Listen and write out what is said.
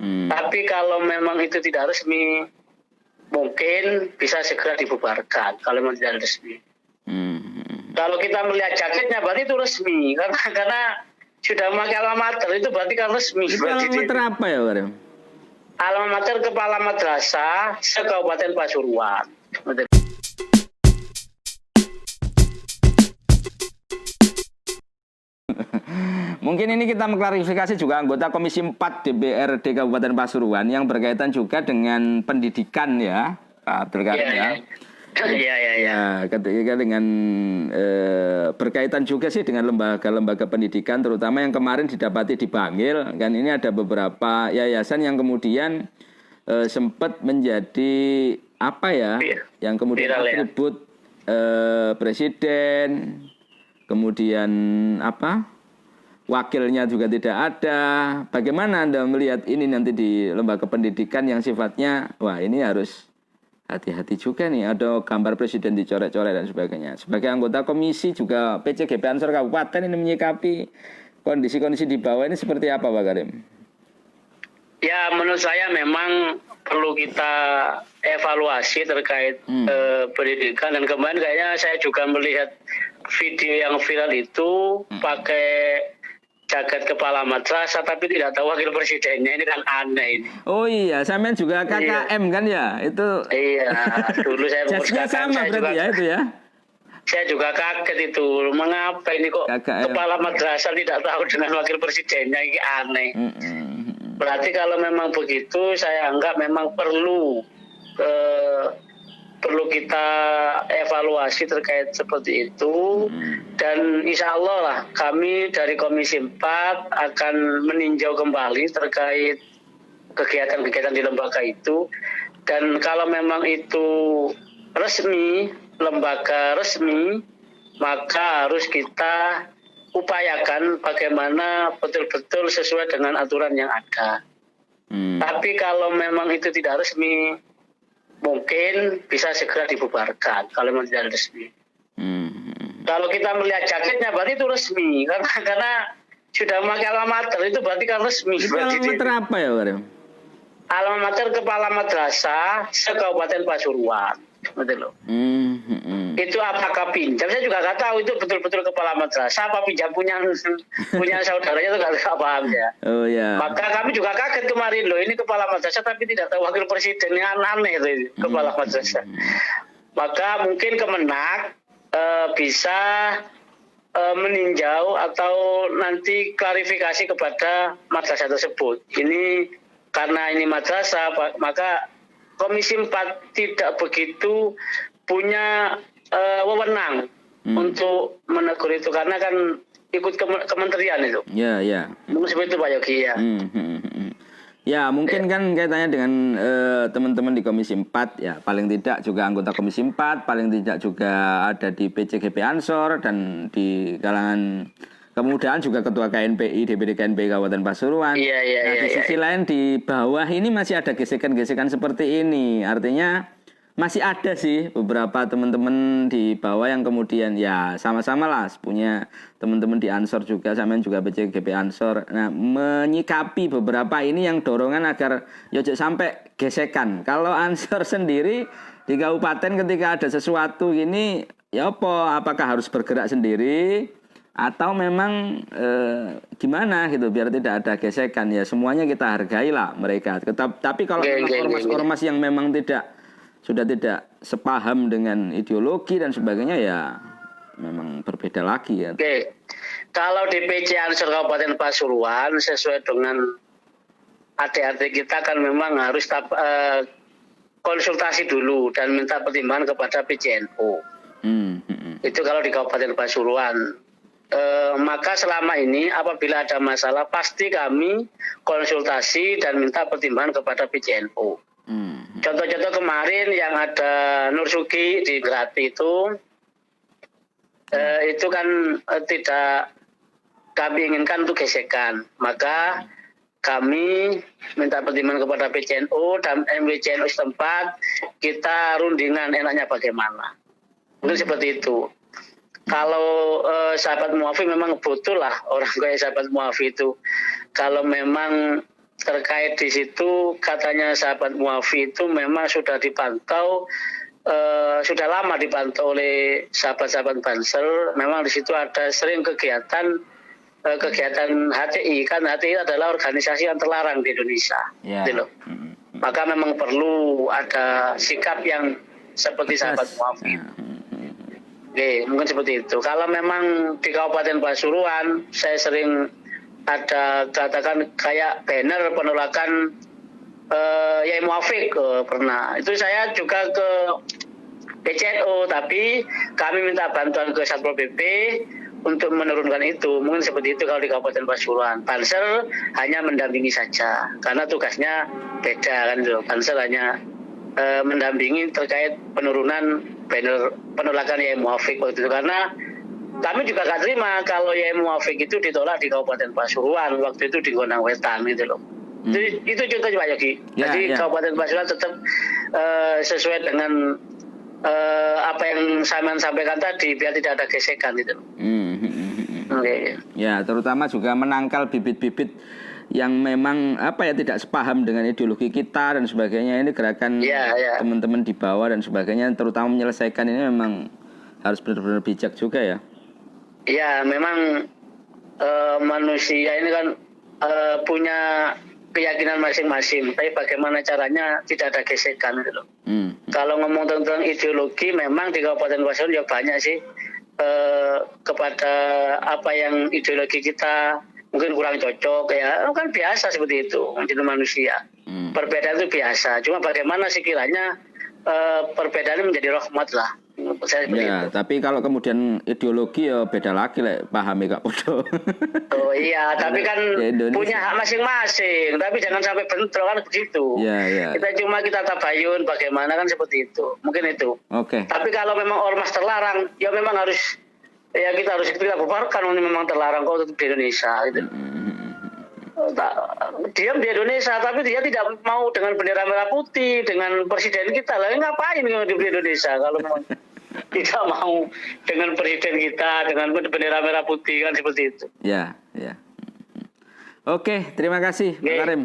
Tapi kalau memang itu tidak resmi, mungkin bisa segera dibubarkan kalau memang tidak resmi. Kalau kita melihat jaketnya berarti itu resmi, karena sudah memakai alma mater itu berarti kan resmi. Itu alma mater apa ya, Pak? Alma mater Kepala Madrasah se-Kabupaten Pasuruan. Mungkin ini kita mengklarifikasi juga anggota Komisi 4 DPRD Kabupaten Pasuruan yang berkaitan juga dengan pendidikan ya, Pak Abdul Karim ya. Iya. Ketika dengan berkaitan juga sih dengan lembaga-lembaga pendidikan, terutama yang kemarin didapati di Bangil, kan ini ada beberapa yayasan yang kemudian sempat menjadi apa ya, yang kemudian atribut presiden, kemudian apa? Wakilnya juga tidak ada. Bagaimana Anda melihat ini nanti di lembaga pendidikan yang sifatnya, wah ini harus hati-hati juga nih, ada gambar presiden dicoret-coret dan sebagainya. Sebagai anggota komisi juga PCGP Ansor Kabupaten ini menyikapi kondisi-kondisi di bawah ini seperti apa, Pak Karim? Ya, menurut saya memang perlu kita evaluasi terkait pendidikan. Dan kemarin kayaknya saya juga melihat video yang viral itu pakai jaket kepala madrasah tapi tidak tahu wakil presidennya, ini kan aneh ini. Oh iya, sampean juga KKM kan ya? Itu. Iya, dulu saya pengurus KKM. Sama saya berarti juga, ya itu ya? Saya juga kaget itu, mengapa ini kok KKM. Kepala madrasah tidak tahu dengan wakil presidennya, ini aneh. Berarti kalau memang begitu, saya anggap memang perlu kita evaluasi terkait seperti itu. Dan insya Allah lah kami dari Komisi 4 akan meninjau kembali terkait kegiatan-kegiatan di lembaga itu. Dan kalau memang itu resmi, lembaga resmi, maka harus kita upayakan bagaimana betul-betul sesuai dengan aturan yang ada. Tapi kalau memang itu tidak resmi, mungkin bisa segera dibubarkan kalau memang tidak resmi. Kalau kita melihat jaketnya berarti itu resmi, karena sudah memakai alma mater itu berarti kan resmi. Itu alma mater apa ya, Pak? Alma mater Kepala Madrasah se-Kabupaten Pasuruan. Betul loh. Itu apakah pinjam? Saya juga nggak tahu itu betul-betul kepala madrasah apa pinjam punya saudaranya, itu nggak paham ya. Oh ya. Maka kami juga kaget kemarin loh, ini kepala madrasah tapi tidak tahu wakil presidennya, aneh itu kepala madrasah. Maka mungkin Kemenak bisa meninjau atau nanti klarifikasi kepada madrasah tersebut. Ini karena ini madrasah, maka Komisi 4 tidak begitu punya wewenang untuk menegur itu, karena kan ikut kementerian itu. Ya. Mungkin seperti itu Pak Yogi ya. Ya mungkin kan kaitannya dengan teman-teman di Komisi 4 ya, paling tidak juga anggota Komisi 4, paling tidak juga ada di PCGP Ansor dan di kalangan kemudahan juga Ketua KNPI, DPD KNPI Kabupaten Pasuruan. Nah, di sisi lain di bawah ini masih ada gesekan-gesekan seperti ini. Artinya masih ada sih beberapa teman-teman di bawah yang kemudian ya sama-sama lah punya teman-teman di Ansor juga, sama juga PCGP Ansor. Nah, menyikapi beberapa ini yang dorongan agar yojok sampai gesekan. Kalau Ansor sendiri di kabupaten ketika ada sesuatu ini ya apakah harus bergerak sendiri atau memang gimana gitu biar tidak ada gesekan? Ya semuanya kita hargai lah mereka. Tapi kalau ormas-ormas yang memang sudah tidak sepaham dengan ideologi dan sebagainya ya memang berbeda lagi ya. Kalau DPC Ansor Kabupaten Pasuruan sesuai dengan adik-adik kita kan memang harus konsultasi dulu dan minta pertimbangan kepada PCNO. Itu kalau di Kabupaten Pasuruan. Maka selama ini apabila ada masalah pasti kami konsultasi dan minta pertimbangan kepada PCNO. Contoh-contoh kemarin yang ada Nursugi di Grati itu kan tidak kami inginkan untuk gesekan. Maka kami minta pertimbangan kepada PCNO dan MWCNO setempat, kita rundingan enaknya bagaimana. Mungkin seperti itu. Kalau sahabat muafi memang betul lah orang kayak sahabat muafi itu. Kalau memang terkait di situ katanya sahabat Muafi itu memang sudah dipantau, sudah lama dipantau oleh sahabat-sahabat Banser. Memang di situ ada sering kegiatan HTI, kan HTI adalah organisasi yang terlarang di Indonesia, gitu loh. Maka memang perlu ada sikap yang seperti sahabat Muafi. Oke, mungkin seperti itu. Kalau memang di Kabupaten Pasuruan, saya sering ada katakan kayak banner penolakan Yai Muafiq, pernah. Itu saya juga ke PCNO, tapi kami minta bantuan ke Satpol PP untuk menurunkan itu. Mungkin seperti itu kalau di Kabupaten Pasuruan. Pansel hanya mendampingi saja, karena tugasnya beda kan itu. Pansel hanya mendampingi terkait penurunan banner penolakan Yai Muafiq waktu itu, karena kami juga gak terima kalau Yai Muafiq itu ditolak di Kabupaten Pasuruan waktu itu di Gondang Wetan gitu loh. Itu contohnya Pak Yogi. Jadi Kabupaten Pasuruan tetap sesuai dengan apa yang saya sampaikan tadi, biar tidak ada gesekan gitu loh. Okay. Ya, terutama juga menangkal bibit-bibit yang memang tidak sepaham dengan ideologi kita dan sebagainya. Ini gerakan teman-teman di bawah dan sebagainya, terutama menyelesaikan ini memang harus benar-benar bijak juga ya. Ya, memang manusia ini kan punya keyakinan masing-masing, tapi bagaimana caranya tidak ada gesekan gitu loh. Kalau ngomong tentang ideologi, memang di Kabupaten Pasuruan ya banyak sih kepada apa yang ideologi kita mungkin kurang cocok ya, kan biasa seperti itu, menjadi manusia. Perbedaan itu biasa, cuma bagaimana sekiranya perbedaan menjadi rahmat lah. Ya, tapi kalau kemudian ideologi ya beda lagi lah, pahami Kak Podo. Oh iya, tapi kan punya hak masing-masing, tapi jangan sampai bentrok kan begitu. Ya. Kita tabayun bagaimana kan seperti itu, mungkin itu. Oke. Tapi kalau memang ormas terlarang, ya memang harus kita bubarkan, ini memang terlarang kok di Indonesia gitu. Diam di Indonesia, tapi dia tidak mau dengan bendera merah putih, dengan presiden kita. Lalu ngapain di Indonesia kalau memang tidak mau dengan presiden kita, dengan bendera merah putih, kan seperti itu. Ya. Oke, terima kasih Pak Karim.